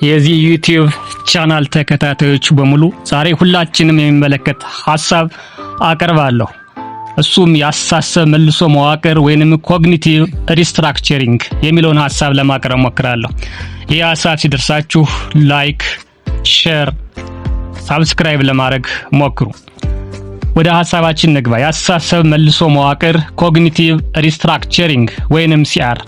የዚህ ዩቲዩብ ቻናል ተከታታዮች በሙሉ ዛሬ ሁላችንም የሚመለከት ሐሳብ አቀርባለሁ። እሱም የአስተሳሰብ መልሶ መዋቅር ወይንም ኮግኒቲቭ ሪስትራክቸሪንግ የሚለውን ሐሳብ ለማቅረብ ሞክራለሁ። ይህ ሐሳብ ሲደርሳችሁ ላይክ፣ ሼር፣ ሳብስክራይብ ለማድረግ ሞክሩ። ወደ ሐሳባችን ንግባ። የአስተሳሰብ መልሶ መዋቅር ኮግኒቲቭ ሪስትራክቸሪንግ ወይንም ሲአር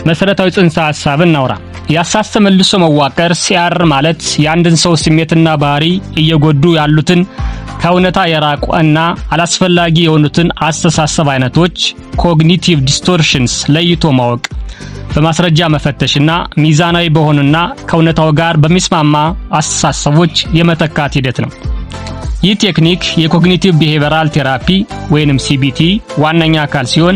መሰረታዊ ጽንሰ ሐሳብ እናውራ። የአስተሳሰብ መልሶ መዋቅር ሲአር ማለት የአንድን ሰው ስሜትና ባህሪ እየጎዱ ያሉትን ከእውነታ የራቁና አላስፈላጊ የሆኑትን አስተሳሰብ አይነቶች ኮግኒቲቭ ዲስቶርሽንስ ለይቶ ማወቅ፣ በማስረጃ መፈተሽና ሚዛናዊ በሆኑና ከእውነታው ጋር በሚስማማ አስተሳሰቦች የመተካት ሂደት ነው። ይህ ቴክኒክ የኮግኒቲቭ ቢሄቪየራል ቴራፒ ወይንም ሲቢቲ ዋነኛ አካል ሲሆን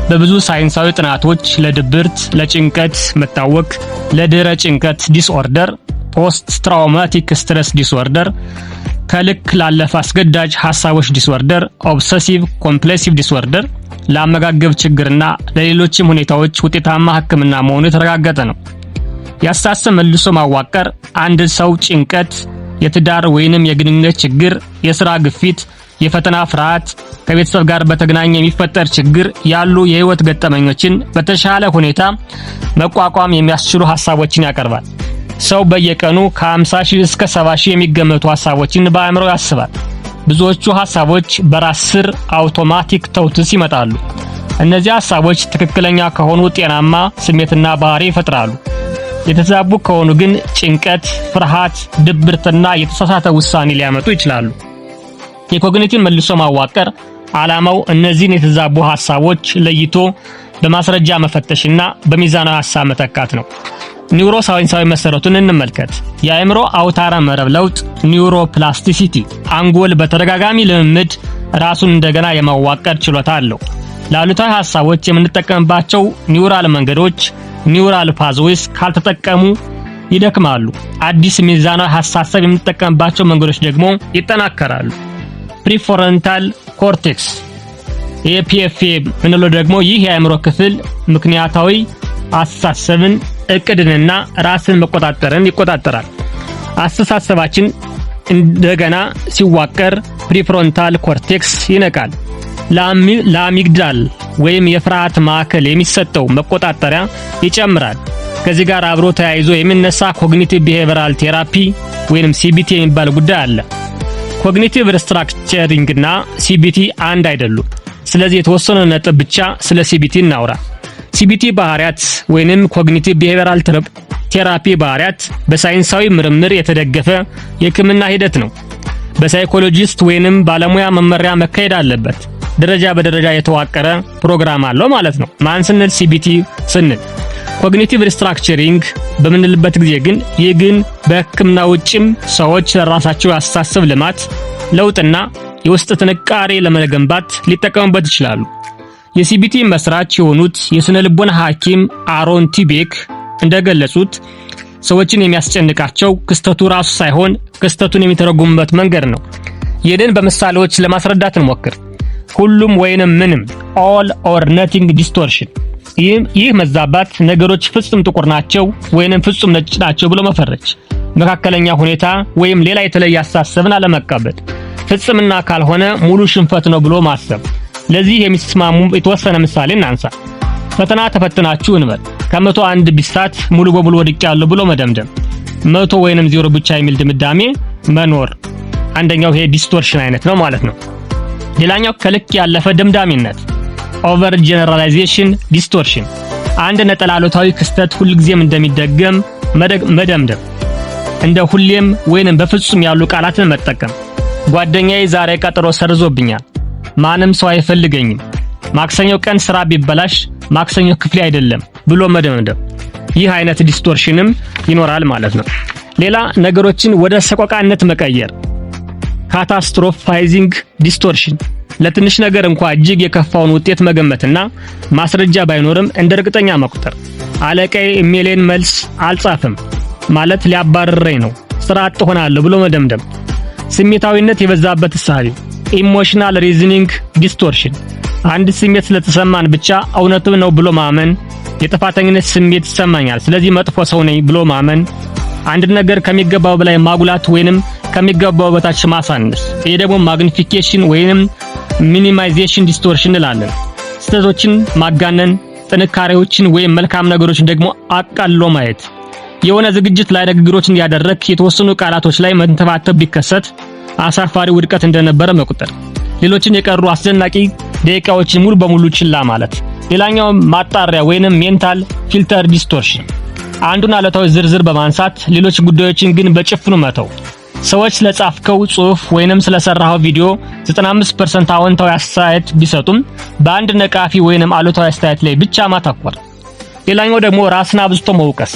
በብዙ ሳይንሳዊ ጥናቶች ለድብርት፣ ለጭንቀት መታወክ፣ ለድህረ ጭንቀት ዲስኦርደር፣ ፖስት ትራውማቲክ ስትረስ ዲስኦርደር፣ ከልክ ላለፈ አስገዳጅ ሐሳቦች ዲስኦርደር፣ ኦብሰሲቭ ኮምፕልሲቭ ዲስኦርደር፣ ለአመጋገብ ችግርና ለሌሎችም ሁኔታዎች ውጤታማ ሕክምና መሆኑ የተረጋገጠ ነው። የአስተሳሰብ መልሶ ማዋቀር አንድ ሰው ጭንቀት፣ የትዳር ወይንም የግንኙነት ችግር፣ የሥራ ግፊት፣ የፈተና ፍርሃት፣ ከቤተሰብ ጋር በተገናኘ የሚፈጠር ችግር ያሉ የህይወት ገጠመኞችን በተሻለ ሁኔታ መቋቋም የሚያስችሉ ሐሳቦችን ያቀርባል። ሰው በየቀኑ ከ50,000 እስከ 70,000 የሚገመቱ ሐሳቦችን በአእምሮ ያስባል። ብዙዎቹ ሐሳቦች በራስ ስር አውቶማቲክ ተውትስ ይመጣሉ። እነዚህ ሐሳቦች ትክክለኛ ከሆኑ ጤናማ ስሜትና ባህሪ ይፈጥራሉ። የተዛቡ ከሆኑ ግን ጭንቀት፣ ፍርሃት፣ ድብርትና የተሳሳተ ውሳኔ ሊያመጡ ይችላሉ። የኮግኒቲቭ መልሶ ማዋቀር ዓላማው እነዚህን የተዛቡ ሐሳቦች ለይቶ በማስረጃ መፈተሽና በሚዛናዊ ሐሳብ መተካት ነው። ኒውሮሳይንሳዊ መሰረቱን እንመልከት። የአእምሮ አውታረ መረብ ለውጥ ኒውሮፕላስቲሲቲ አንጎል በተደጋጋሚ ልምምድ ራሱን እንደገና የማዋቀር ችሎታ አለው። ለአሉታዊ ሐሳቦች የምንጠቀምባቸው ኒውራል መንገዶች ኒውራል ፓዝዌይስ ካልተጠቀሙ ይደክማሉ። አዲስ ሚዛናዊ ሐሳብ የምንጠቀምባቸው መንገዶች ደግሞ ይጠናከራሉ። ፕሪፍሮንታል ኮርቴክስ ኤፒኤፍኤ ምንለው ደግሞ ይህ የአእምሮ ክፍል ምክንያታዊ አስተሳሰብን፣ እቅድንና ራስን መቆጣጠርን ይቆጣጠራል። አስተሳሰባችን እንደገና ሲዋቀር ፕሪፍሮንታል ኮርቴክስ ይነቃል። ለአሚግዳል ወይም የፍርሃት ማዕከል የሚሰጠው መቆጣጠሪያ ይጨምራል። ከዚህ ጋር አብሮ ተያይዞ የሚነሳ ኮግኒቲቭ ቢሄቪየራል ቴራፒ ወይንም ሲቢቲ የሚባል ጉዳይ አለ። ኮግኒቲቭ ሪስትራክቸሪንግ እና ሲቢቲ አንድ አይደሉም። ስለዚህ የተወሰነ ነጥብ ብቻ ስለ ሲቢቲ እናውራ። ሲቢቲ ባህሪያት ወይንም ኮግኒቲቭ ቢሄቪየራል ቴራፒ ባህሪያት በሳይንሳዊ ምርምር የተደገፈ የሕክምና ሂደት ነው። በሳይኮሎጂስት ወይንም ባለሙያ መመሪያ መካሄድ አለበት። ደረጃ በደረጃ የተዋቀረ ፕሮግራም አለው ማለት ነው። ማን ስንል ሲቢቲ ስንል ኮግኒቲቭ ሪስትራክቸሪንግ በምንልበት ጊዜ ግን ይህ ግን በሕክምና ውጭም ሰዎች ለራሳቸው ያስተሳሰብ ልማት ለውጥና የውስጥ ጥንካሬ ለመገንባት ሊጠቀሙበት ይችላሉ። የሲቢቲ መስራች የሆኑት የስነ ልቦና ሐኪም አሮን ቲቤክ እንደገለጹት ሰዎችን የሚያስጨንቃቸው ክስተቱ ራሱ ሳይሆን ክስተቱን የሚተረጉሙበት መንገድ ነው። ይህንን በምሳሌዎች ለማስረዳት እንሞክር። ሁሉም ወይንም ምንም all or nothing distortion ይህ መዛባት ነገሮች ፍጹም ጥቁር ናቸው ወይንም ፍጹም ነጭ ናቸው ብሎ መፈረጅ፣ መካከለኛ ሁኔታ ወይም ሌላ የተለየ አስተሳሰብን አለመቀበል፣ ፍጹምና ካልሆነ ሙሉ ሽንፈት ነው ብሎ ማሰብ። ለዚህ የሚስማሙ የተወሰነ ምሳሌ እናንሳ። ፈተና ተፈትናችሁ እንበል። ከመቶ አንድ ቢሳት ሙሉ በሙሉ ወድቄያለሁ ብሎ መደምደም፣ 100 ወይንም 0 ብቻ የሚል ድምዳሜ መኖር። አንደኛው ይሄ ዲስቶርሽን አይነት ነው ማለት ነው። ሌላኛው ከልክ ያለፈ ደምዳሚነት ኦቨር ጀነራላይዜሽን ዲስቶርሽን፣ አንድ ነጠላ አሉታዊ ክስተት ሁልጊዜም እንደሚደገም መደምደም፣ እንደ ሁሌም ወይንም በፍጹም ያሉ ቃላትን መጠቀም። ጓደኛዬ ዛሬ ቀጠሮ ሰርዞብኛል፣ ማንም ሰው አይፈልገኝም፣ ማክሰኞ ቀን ስራ ቢበላሽ ማክሰኞ ክፍሌ አይደለም ብሎ መደምደም። ይህ አይነት ዲስቶርሽንም ይኖራል ማለት ነው። ሌላ ነገሮችን ወደ ሰቆቃነት መቀየር ካታስትሮፋይዚንግ ዲስቶርሽን፣ ለትንሽ ነገር እንኳን እጅግ የከፋውን ውጤት መገመትና ማስረጃ ባይኖርም እንደ እርግጠኛ መቁጠር። አለቃዬ ኢሜልን መልስ አልጻፈም ማለት ሊያባርረኝ ነው፣ ስራ አጥ ሆናለሁ ብሎ መደምደም። ስሜታዊነት የበዛበት እሳቤ ኢሞሽናል ሪዝኒንግ ዲስቶርሽን፣ አንድ ስሜት ስለተሰማን ብቻ እውነቱ ነው ብሎ ማመን። የጥፋተኝነት ስሜት ይሰማኛል ስለዚህ መጥፎ ሰው ነኝ ብሎ ማመን። አንድ ነገር ከሚገባው በላይ ማጉላት ወይንም ከሚገባው በታች ማሳነስ። ይሄ ደግሞ ማግኒፊኬሽን ወይንም ሚኒማይዜሽን ዲስቶርሽን እንላለን። ስህተቶችን ማጋነን፣ ጥንካሬዎችን ወይም መልካም ነገሮችን ደግሞ አቃሎ ማየት። የሆነ ዝግጅት ላይ ንግግሮችን ያደረክ የተወሰኑ ቃላቶች ላይ መንተባተብ ቢከሰት አሳፋሪ ውድቀት እንደነበረ መቁጠር። ሌሎችን የቀሩ አስደናቂ ደቂቃዎችን ሙሉ በሙሉ ችላ ማለት። ሌላኛው ማጣሪያ ወይንም ሜንታል ፊልተር ዲስቶርሽን። አንዱን አለታዊ ዝርዝር በማንሳት ሌሎች ጉዳዮችን ግን በጭፍኑ መተው። ሰዎች ስለጻፍከው ጽሑፍ ወይንም ስለሰራኸው ቪዲዮ 95% አዎንታዊ አስተያየት ቢሰጡም በአንድ ነቃፊ ወይንም አሉታዊ አስተያየት ላይ ብቻ ማተኮር። ሌላኛው ደግሞ ራስን አብዝቶ መውቀስ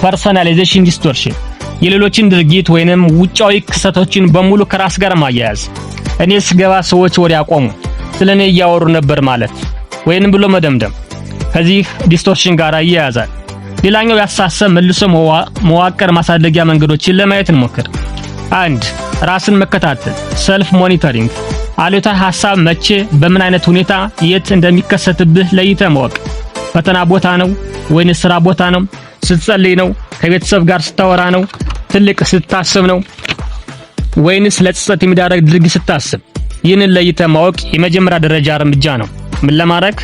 ፐርሰናላይዜሽን ዲስቶርሽን። የሌሎችን ድርጊት ወይንም ውጫዊ ክስተቶችን በሙሉ ከራስ ጋር ማያያዝ። እኔ ስገባ ሰዎች ወዲያ ቆሙ፣ ስለኔ እያወሩ ነበር ማለት ወይንም ብሎ መደምደም ከዚህ ዲስቶርሽን ጋር ይያያዛል። ሌላኛው ያሳሰብ መልሶ መዋቅር ማሳደጊያ መንገዶችን ለማየት እንሞክር። 1. ራስን መከታተል ሰልፍ ሞኒተሪንግ። አሉታዊ ሐሳብ መቼ በምን አይነት ሁኔታ የት እንደሚከሰትብህ ለይተህ ማወቅ። ፈተና ቦታ ነው ወይስ ስራ ቦታ ነው? ስትጸልይ ነው? ከቤተሰብ ጋር ስታወራ ነው? ትልቅ ስታስብ ነው ወይንስ ለጸጸት የሚዳረግ ድርጊት ስታስብ? ይህንን ለይተህ ማወቅ የመጀመሪያ ደረጃ እርምጃ ነው። ምን ለማድረግ?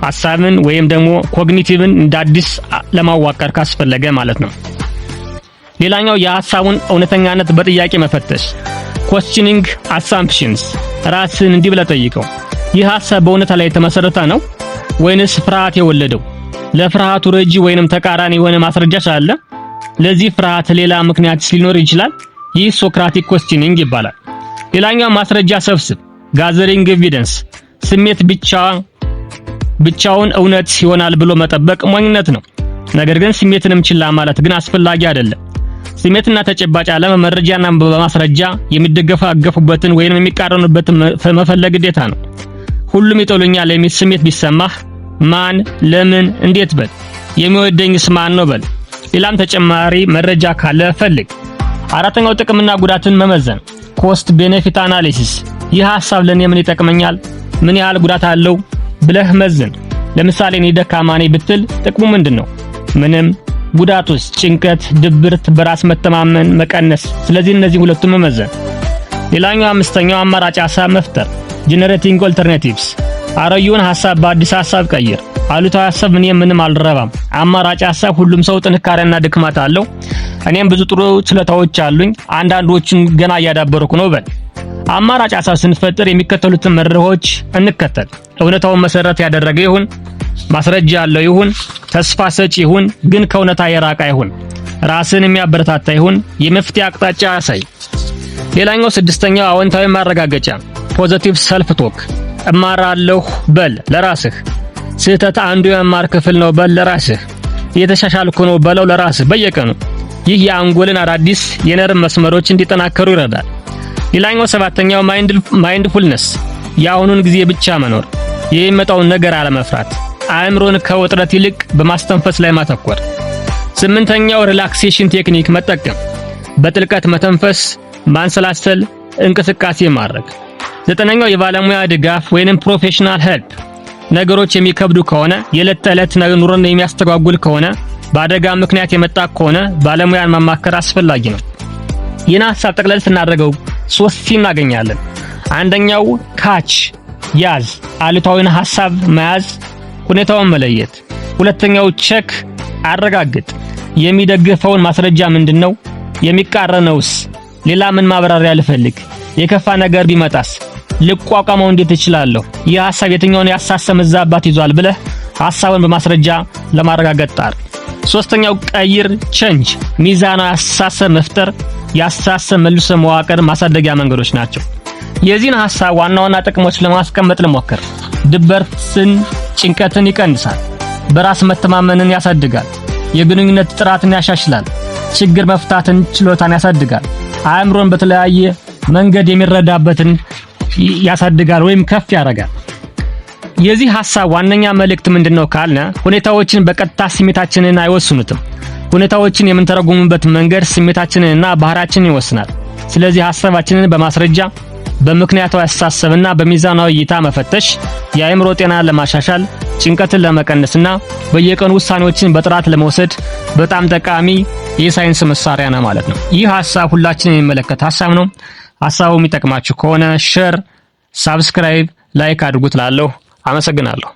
ሐሳብን ወይም ደግሞ ኮግኒቲቭን እንደ አዲስ ለማዋቀር ካስፈለገ ማለት ነው። ሌላኛው የሐሳቡን እውነተኛነት በጥያቄ መፈተሽ questioning assumptions። ራስን እንዲህ ብለህ ጠይቀው፣ ይህ ሐሳብ በእውነታ ላይ የተመሰረተ ነው ወይንስ ፍርሃት የወለደው? ለፍርሃቱ ረጂ ወይንም ተቃራኒ የሆነ ማስረጃ አለ? ለዚህ ፍርሃት ሌላ ምክንያት ሊኖር ይችላል? ይህ ሶክራቲክ questioning ይባላል። ሌላኛው ማስረጃ ሰብስብ gathering evidence። ስሜት ብቻውን እውነት ይሆናል ብሎ መጠበቅ ሞኝነት ነው። ነገር ግን ስሜትንም ችላ ማለት ግን አስፈላጊ አይደለም። ስሜትና ተጨባጭ ዓለም መረጃና በማስረጃ የሚደገፉበትን ወይንም የሚቃረኑበትን መፈለግ ግዴታ ነው። ሁሉም ይጠሉኛል የሚል ስሜት ቢሰማህ ማን፣ ለምን፣ እንዴት በል። የሚወደኝስ ማን ነው በል። ሌላም ተጨማሪ መረጃ ካለ ፈልግ። አራተኛው ጥቅምና ጉዳትን መመዘን ኮስት ቤኔፊት አናሊሲስ። ይህ ሐሳብ ለኔ ምን ይጠቅመኛል፣ ምን ያህል ጉዳት አለው ብለህ መዝን። ለምሳሌ እኔ ደካማ ነኝ ብትል ጥቅሙ ምንድነው? ምንም። ጉዳቱስ? ጭንቀት፣ ድብርት፣ በራስ መተማመን መቀነስ። ስለዚህ እነዚህ ሁለቱም መመዘን። ሌላኛው አምስተኛው አማራጭ ሐሳብ መፍጠር ጀነሬቲንግ ኦልተርናቲቭስ። አሮጌውን ሐሳብ በአዲስ ሐሳብ ቀይር። አሉታዊ ሐሳብ ምንም አልረባም። አማራጭ ሐሳብ ሁሉም ሰው ጥንካሬና ድክመት አለው። እኔም ብዙ ጥሩ ችሎታዎች አሉኝ፣ አንዳንዶቹን ገና እያዳበርኩ ነው በል። አማራጭ ሐሳብ ስንፈጥር የሚከተሉትን መርሆች እንከተል። እውነታውን መሰረት ያደረገ ይሁን፣ ማስረጃ ያለው ይሁን፣ ተስፋ ሰጪ ይሁን፣ ግን ከእውነታ የራቀ ይሁን፣ ራስን የሚያበረታታ ይሁን፣ የመፍትሄ አቅጣጫ ያሳይ። ሌላኛው ስድስተኛው አዎንታዊ ማረጋገጫ ፖዚቲቭ ሰልፍ ቶክ። እማራለሁ በል ለራስህ። ስህተት አንዱ የመማር ክፍል ነው በል ለራስህ። እየተሻሻልኩ ነው በለው ለራስህ በየቀኑ። ይህ የአንጎልን አዳዲስ የነርቭ መስመሮች እንዲጠናከሩ ይረዳል። ሌላኛው ሰባተኛው ማይንድፉልነስ የአሁኑን ጊዜ ብቻ መኖር፣ የሚመጣውን ነገር አለመፍራት፣ አእምሮን ከውጥረት ይልቅ በማስተንፈስ ላይ ማተኮር። ስምንተኛው ሪላክሴሽን ቴክኒክ መጠቀም፣ በጥልቀት መተንፈስ፣ ማንሰላሰል፣ እንቅስቃሴ ማድረግ። ዘጠነኛው የባለሙያ ድጋፍ ወይንም ፕሮፌሽናል ሄልፕ። ነገሮች የሚከብዱ ከሆነ፣ የዕለት ተዕለት ኑሮን የሚያስተጓጉል ከሆነ፣ በአደጋ ምክንያት የመጣ ከሆነ ባለሙያን ማማከር አስፈላጊ ነው። ይህን ሐሳብ ጠቅለል ስናደርገው 3 እናገኛለን። አንደኛው ካች ያዝ፣ አሉታዊን ሐሳብ መያዝ፣ ሁኔታውን መለየት። ሁለተኛው ቼክ አረጋግጥ፣ የሚደግፈውን ማስረጃ ምንድነው? የሚቃረነውስ? ሌላ ምን ማብራሪያ ልፈልግ? የከፋ ነገር ቢመጣስ ልቋቋመው እንዴት እችላለሁ? ይህ ሐሳብ የትኛውን ያሳሰብ መዛባት ይዟል ብለህ ሐሳቡን በማስረጃ ለማረጋገጥ ጣር። ሶስተኛው ቀይር ቼንጅ፣ ሚዛናዊ አስተሳሰብ መፍጠር፣ የአስተሳሰብ መልሶ መዋቅር ማሳደጊያ መንገዶች ናቸው። የዚህን ሐሳብ ዋና ዋና ጥቅሞች ለማስቀመጥ ልሞክር። ድብርትን፣ ጭንቀትን ይቀንሳል፣ በራስ መተማመንን ያሳድጋል፣ የግንኙነት ጥራትን ያሻሽላል፣ ችግር መፍታትን ችሎታን ያሳድጋል፣ አእምሮን በተለያየ መንገድ የሚረዳበትን ያሳድጋል ወይም ከፍ ያደርጋል። የዚህ ሐሳብ ዋነኛ መልእክት ምንድነው ካልነ ሁኔታዎችን በቀጥታ ስሜታችንን አይወስኑትም። ሁኔታዎችን የምንተረጉምበት መንገድ ስሜታችንንና ባህሪያችንን ይወስናል። ስለዚህ ሐሳባችንን በማስረጃ በምክንያታዊ አስተሳሰብና በሚዛናዊ እይታ መፈተሽ የአእምሮ ጤናን ለማሻሻል፣ ጭንቀትን ለመቀነስና በየቀኑ ውሳኔዎችን በጥራት ለመውሰድ በጣም ጠቃሚ የሳይንስ መሳሪያ ነው ማለት ነው። ይህ ሐሳብ ሁላችንን የሚመለከት ሐሳብ ነው። ሐሳቡ የሚጠቅማችሁ ከሆነ ሼር፣ ሳብስክራይብ፣ ላይክ አድርጉት። ላለሁ አመሰግናለሁ።